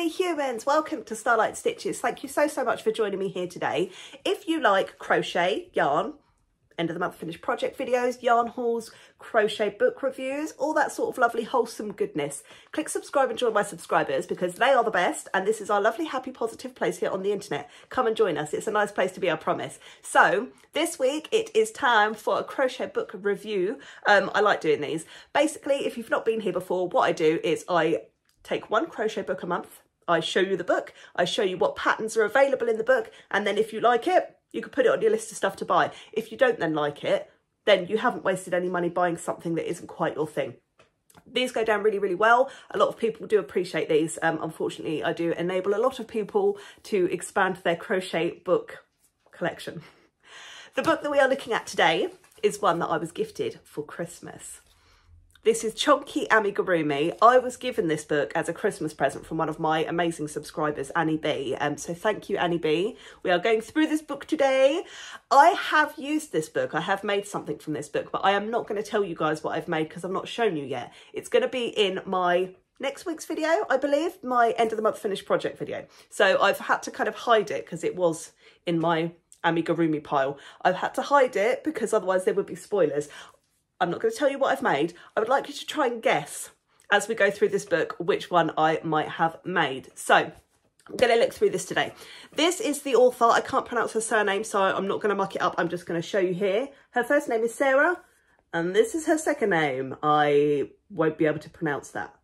lovely humans, welcome to Starlight Stitches. Thank you so much for joining me here today. If you like crochet, yarn, end of the month finished project videos, yarn hauls, crochet book reviews, all that sort of lovely wholesome goodness, click subscribe and join my subscribers because they are the best, and this is our lovely happy positive place here on the internet. Come and join us, it's a nice place to be, I promise. So this week it is time for a crochet book review. I like doing these. Basically, if you've not been here before, what I do is I take one crochet book a month, I show you the book, I show you what patterns are available in the book, and then if you like it, you can put it on your list of stuff to buy. If you don't then like it, then you haven't wasted any money buying something that isn't quite your thing. These go down really, really well. A lot of people do appreciate these. Unfortunately, I do enable a lot of people to expand their crochet book collection. The book that we are looking at today is one that I was gifted for Christmas. This is Chonky Amigurumi. I was given this book as a Christmas present from one of my amazing subscribers, Annie B. So thank you, Annie B. We are going through this book today. I have used this book. I have made something from this book, but I am not going to tell you guys what I've made because I've not shown you yet. It's going to be in my next week's video, I believe, my end of the month finished project video. So I've had to kind of hide it because it was in my amigurumi pile. I've had to hide it because otherwise there would be spoilers. I'm not going to tell you what I've made. I would like you to try and guess as we go through this book which one I might have made. So I'm going to look through this today. This is the author. I can't pronounce her surname, so I'm not going to muck it up. I'm just going to show you here. Her first name is Sarah, and this is her second name. I won't be able to pronounce that.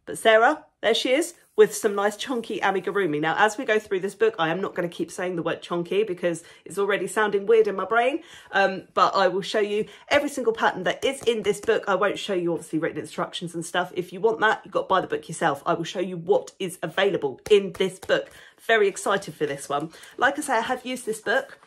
But Sarah, there she is, with some nice chonky amigurumi. Now, as we go through this book, I am not going to keep saying the word chonky because it's already sounding weird in my brain. But I will show you every single pattern that is in this book. I won't show you obviously written instructions and stuff. If you want that, you've got to buy the book yourself. I will show you what is available in this book. Very excited for this one. Like I say, I have used this book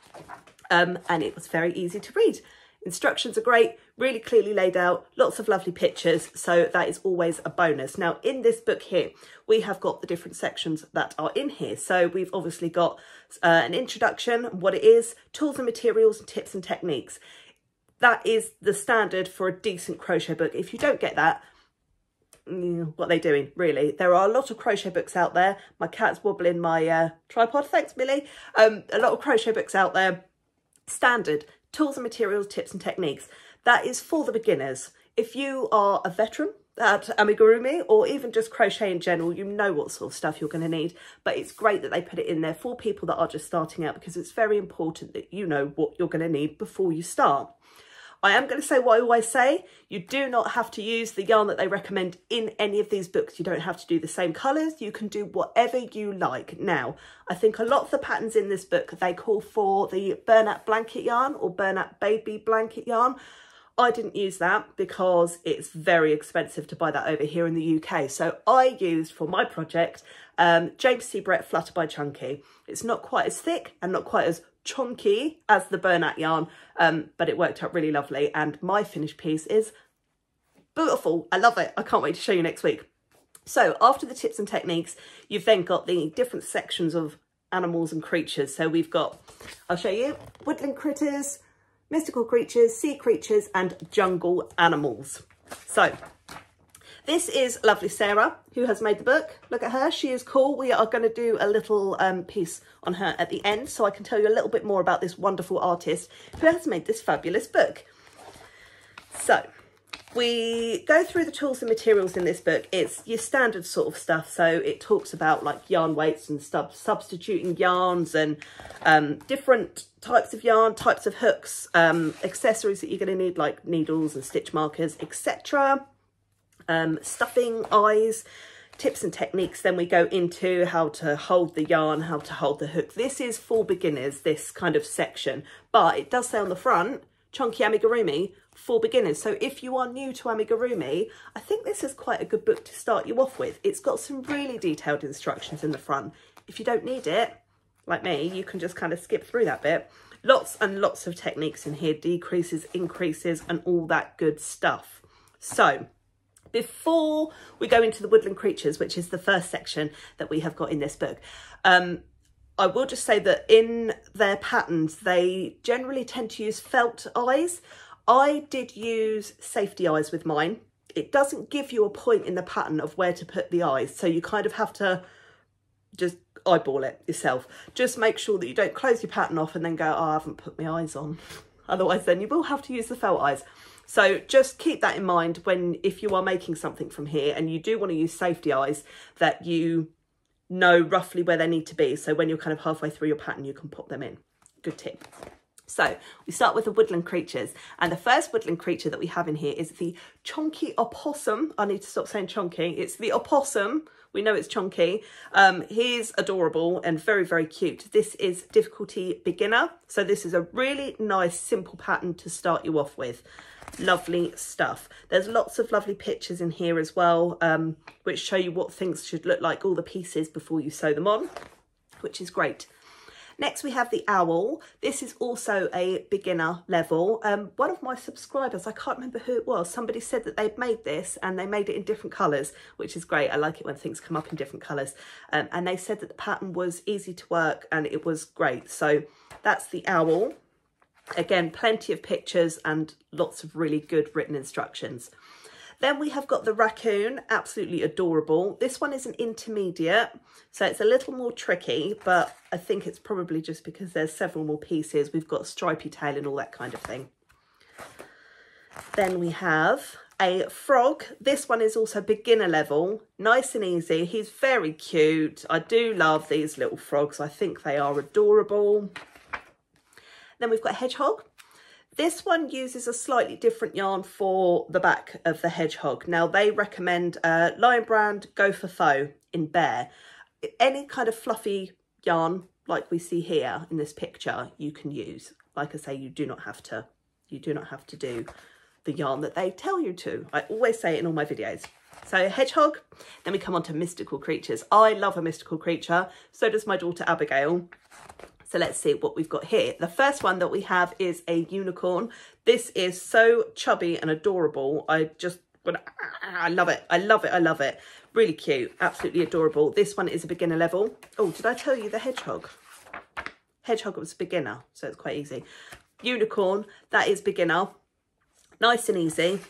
and it was very easy to read. Instructions are great, really clearly laid out, lots of lovely pictures, so that is always a bonus. Now, in this book here, we have got the different sections that are in here. So we've obviously got an introduction, what it is, tools and materials, and tips and techniques. That is the standard for a decent crochet book. If you don't get that, what are they doing, really? There are a lot of crochet books out there. My cat's wobbling my tripod, thanks, Millie. A lot of crochet books out there, standard. Tools and materials, tips and techniques. That is for the beginners. If you are a veteran at amigurumi or even just crochet in general, you know what sort of stuff you're going to need. But it's great that they put it in there for people that are just starting out because it's very important that you know what you're going to need before you start. I am going to say what I always say. You do not have to use the yarn that they recommend in any of these books. You don't have to do the same colours. You can do whatever you like. Now, I think a lot of the patterns in this book, they call for the burnout blanket yarn or burnout baby blanket yarn. I didn't use that because it's very expensive to buy that over here in the UK. So I used for my project James C. Brett Flutter by Chonky. It's not quite as thick and not quite as chonky as the burnout yarn, but it worked out really lovely, and my finished piece is beautiful. I love it. I can't wait to show you next week. So after the tips and techniques, you've then got the different sections of animals and creatures. So we've got, I'll show you, woodland critters, mystical creatures, sea creatures, and jungle animals. So this is lovely Sarah, who has made the book. Look at her, she is cool. We are going to do a little piece on her at the end, so I can tell you a little bit more about this wonderful artist who has made this fabulous book. So we go through the tools and materials in this book. It's your standard sort of stuff. So it talks about like yarn weights and substituting yarns and different types of yarn, types of hooks, accessories that you're going to need like needles and stitch markers, etc. Stuffing, eyes, tips and techniques. Then we go into how to hold the yarn, how to hold the hook. This is for beginners, this kind of section, but it does say on the front, Chonky Amigurumi for beginners. So if you are new to amigurumi, I think this is quite a good book to start you off with. It's got some really detailed instructions in the front. If you don't need it, like me, you can just kind of skip through that bit. Lots and lots of techniques in here, decreases, increases, and all that good stuff. So before we go into the woodland creatures, which is the first section that we have got in this book, I will just say that in their patterns, they generally tend to use felt eyes. I did use safety eyes with mine. It doesn't give you a point in the pattern of where to put the eyes, so you kind of have to just eyeball it yourself. Just make sure that you don't close your pattern off and then go, oh, I haven't put my eyes on. Otherwise then you will have to use the felt eyes. So just keep that in mind if you are making something from here and you do want to use safety eyes, that you know roughly where they need to be. So when you're kind of halfway through your pattern, you can pop them in. Good tip. So we start with the Woodland Creatures, and the first Woodland creature that we have in here is the Chonky Opossum. I need to stop saying chonky. It's the opossum. We know it's chonky. He's adorable and very, very cute. This is difficulty beginner. So this is a really nice, simple pattern to start you off with. Lovely stuff. There's lots of lovely pictures in here as well, which show you what things should look like, all the pieces before you sew them on, which is great. Next we have the owl. This is also a beginner level. One of my subscribers, I can't remember who it was, somebody said that they'd made this and they made it in different colours, which is great. I like it when things come up in different colours. And they said that the pattern was easy to work and it was great. So that's the owl. Again, plenty of pictures and lots of really good written instructions. Then we have got the raccoon, absolutely adorable. This one is an intermediate, so it's a little more tricky, but I think it's probably just because there's several more pieces. We've got a stripy tail and all that kind of thing. Then we have a frog. This one is also beginner level, nice and easy. He's very cute. I do love these little frogs. I think they are adorable. Then we've got a hedgehog. This one uses a slightly different yarn for the back of the hedgehog. Now they recommend Lion Brand Go for Faux in Bear. Any kind of fluffy yarn like we see here in this picture you can use. Like I say, you do not have to do the yarn that they tell you to. I always say it in all my videos. So hedgehog, then we come on to mystical creatures. I love a mystical creature, so does my daughter Abigail. So let's see what we've got here. The first one that we have is a unicorn. This is so chubby and adorable. I love it. I love it. I love it. Really cute. Absolutely adorable. This one is a beginner level. Oh, did I tell you the hedgehog? Hedgehog was beginner, so it's quite easy. Unicorn, that is beginner. Nice and easy.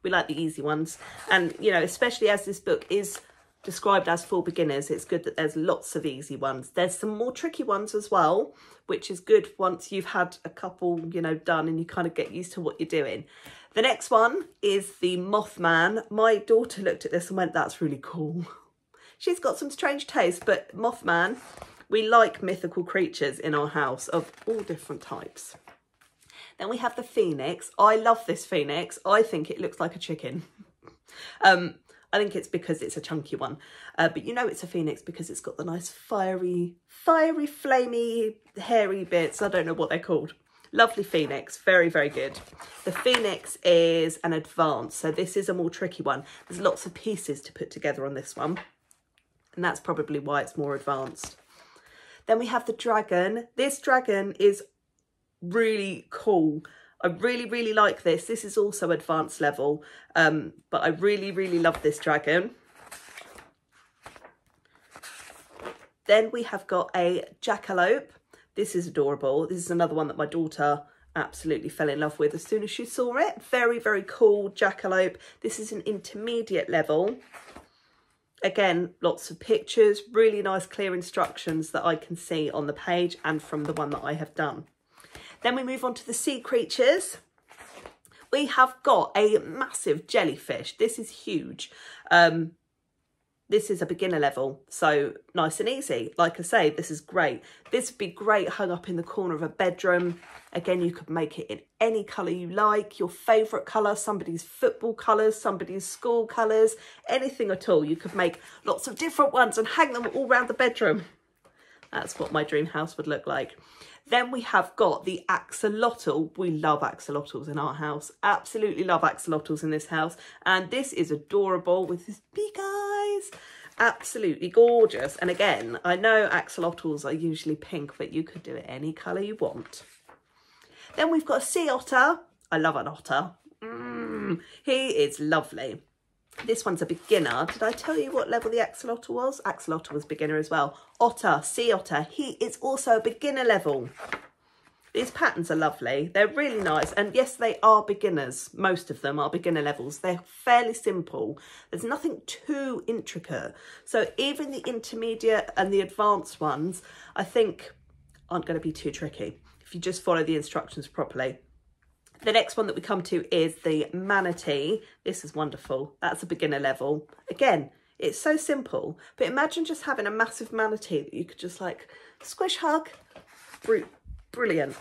We like the easy ones. And, you know, especially as this book is described as for beginners, it's good that there's lots of easy ones. There's some more tricky ones as well, which is good once you've had a couple, you know, done and you kind of get used to what you're doing. The next one is the Mothman. My daughter looked at this and went, that's really cool. She's got some strange taste, but Mothman, we like mythical creatures in our house of all different types. Then we have the Phoenix. I love this Phoenix. I think it looks like a chicken. I think it's because it's a chunky one, but you know it's a Phoenix because it's got the nice fiery, flamey, hairy bits. I don't know what they're called. Lovely Phoenix, very, very good. The Phoenix is an advanced, so this is a more tricky one. There's lots of pieces to put together on this one, and that's probably why it's more advanced. Then we have the dragon. This dragon is really cool. I really, really like this. This is also advanced level, but I really, really love this dragon. Then we have got a jackalope. This is adorable. This is another one that my daughter absolutely fell in love with as soon as she saw it. Very, very cool jackalope. This is an intermediate level. Again, lots of pictures, really nice clear instructions that I can see on the page and from the one that I have done. Then we move on to the sea creatures. We have got a massive jellyfish. This is huge. This is a beginner level, so nice and easy. Like I say, this is great. This would be great hung up in the corner of a bedroom. Again, you could make it in any colour you like, your favourite colour, somebody's football colours, somebody's school colours, anything at all. You could make lots of different ones and hang them all around the bedroom. That's what my dream house would look like. Then we have got the axolotl. We love axolotls in our house. Absolutely love axolotls in this house. And this is adorable with his big eyes. Absolutely gorgeous. And again, I know axolotls are usually pink, but you could do it any colour you want. Then we've got a sea otter. I love an otter. He is lovely. This one's a beginner. Did I tell you what level the axolotl was? Axolotl was beginner as well. Otter, sea otter, he is also a beginner level. These patterns are lovely. They're really nice. And yes, they are beginners. Most of them are beginner levels. They're fairly simple. There's nothing too intricate. So even the intermediate and the advanced ones, I think, aren't going to be too tricky if you just follow the instructions properly. The next one that we come to is the manatee. This is wonderful. That's a beginner level. Again, it's so simple. But imagine just having a massive manatee that you could just like squish, hug. Brilliant.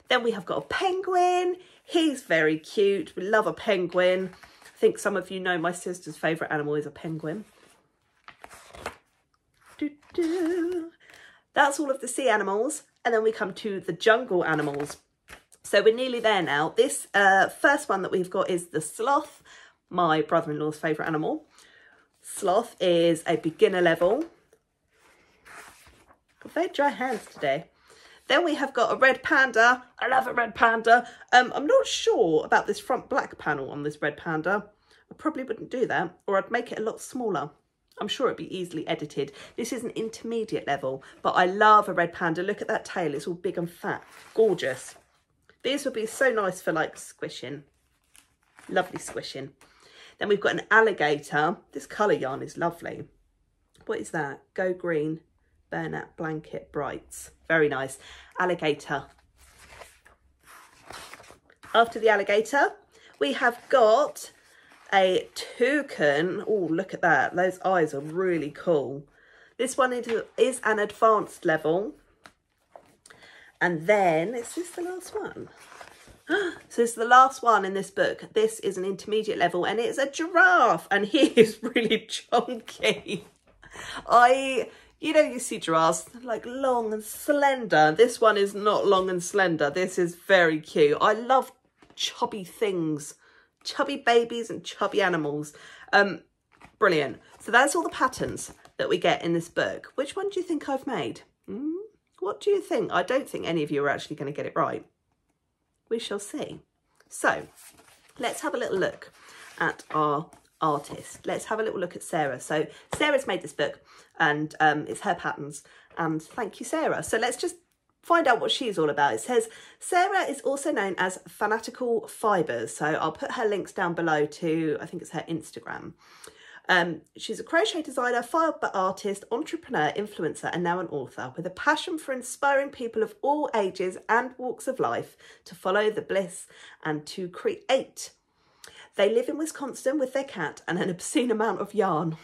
Then we have got a penguin. He's very cute. We love a penguin. I think some of you know my sister's favourite animal is a penguin. That's all of the sea animals. And then we come to the jungle animals. So we're nearly there now. This first one that we've got is the sloth, my brother-in-law's favourite animal. Sloth is a beginner level. Got very dry hands today. Then we have got a red panda. I love a red panda. I'm not sure about this front black panel on this red panda. I probably wouldn't do that, or I'd make it a lot smaller. I'm sure it'd be easily edited. This is an intermediate level, but I love a red panda. Look at that tail. It's all big and fat. Gorgeous. These would be so nice for like squishing. Lovely squishing. Then we've got an alligator. This colour yarn is lovely. What is that? Go Green Bernat Blanket Brights. Very nice. Alligator. After the alligator, we have got a toucan. Oh, look at that. Those eyes are really cool. This one is an advanced level. And then, is this the last one? So it's the last one in this book. This is an intermediate level and it's a giraffe. And he is really chunky. You know, you see giraffes like long and slender. This one is not long and slender. This is very cute. I love chubby things, chubby babies and chubby animals. Brilliant. So that's all the patterns that we get in this book. Which one do you think I've made? What do you think? I don't think any of you are actually going to get it right. We shall see. So let's have a little look at our artist. Let's have a little look at Sarah. So Sarah's made this book and it's her patterns, and thank you, Sarah. So let's just find out what she's all about. It says Sarah is also known as Fanatical Fibres. So I'll put her links down below to, I think it's her Instagram. She's a crochet designer, fibre artist, entrepreneur, influencer, and now an author with a passion for inspiring people of all ages and walks of life to follow the bliss and to create. They live in Wisconsin with their cat and an obscene amount of yarn.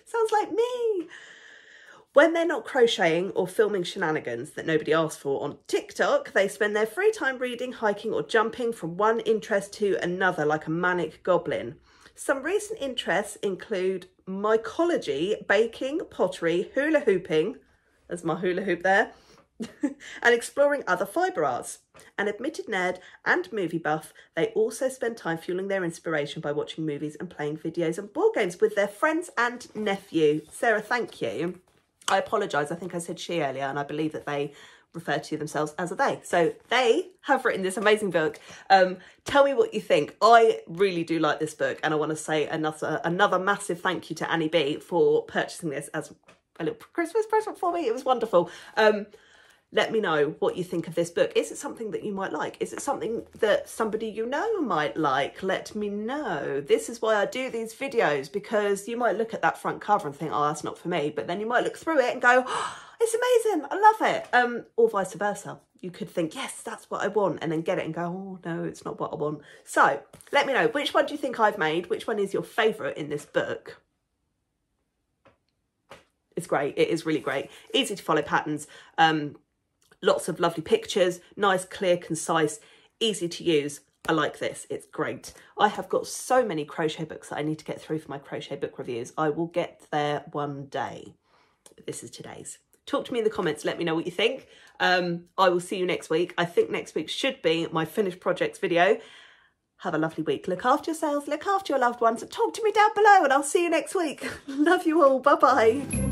Sounds like me. When they're not crocheting or filming shenanigans that nobody asked for on TikTok, they spend their free time reading, hiking, or jumping from one interest to another like a manic goblin. Some recent interests include mycology, baking, pottery, hula hooping, there's my hula hoop there, and exploring other fibre arts. An admitted nerd and movie buff, they also spend time fueling their inspiration by watching movies and playing videos and board games with their friends and nephew. Sarah, thank you. I apologise, I think I said she earlier, and I believe that they refer to themselves as a they. So they have written this amazing book. Tell me what you think. I really do like this book, and I want to say another massive thank you to Annie B for purchasing this as a little Christmas present for me. It was wonderful. Let me know what you think of this book. Is it something that you might like? Is it something that somebody you know might like? Let me know. This is why I do these videos, because you might look at that front cover and think, oh, that's not for me. But then you might look through it and go, oh, it's amazing. I love it. Or vice versa. You could think, yes, that's what I want, and then get it and go, oh, no, it's not what I want. So let me know. Which one do you think I've made? Which one is your favourite in this book? It's great. It is really great. Easy to follow patterns. Lots of lovely pictures, nice, clear, concise, easy to use. I like this. It's great. I have got so many crochet books that I need to get through for my crochet book reviews. I will get there one day. This is today's. Talk to me in the comments. Let me know what you think. I will see you next week. I think next week should be my finished projects video. Have a lovely week. Look after yourselves. Look after your loved ones. Talk to me down below, and I'll see you next week. Love you all. Bye-bye.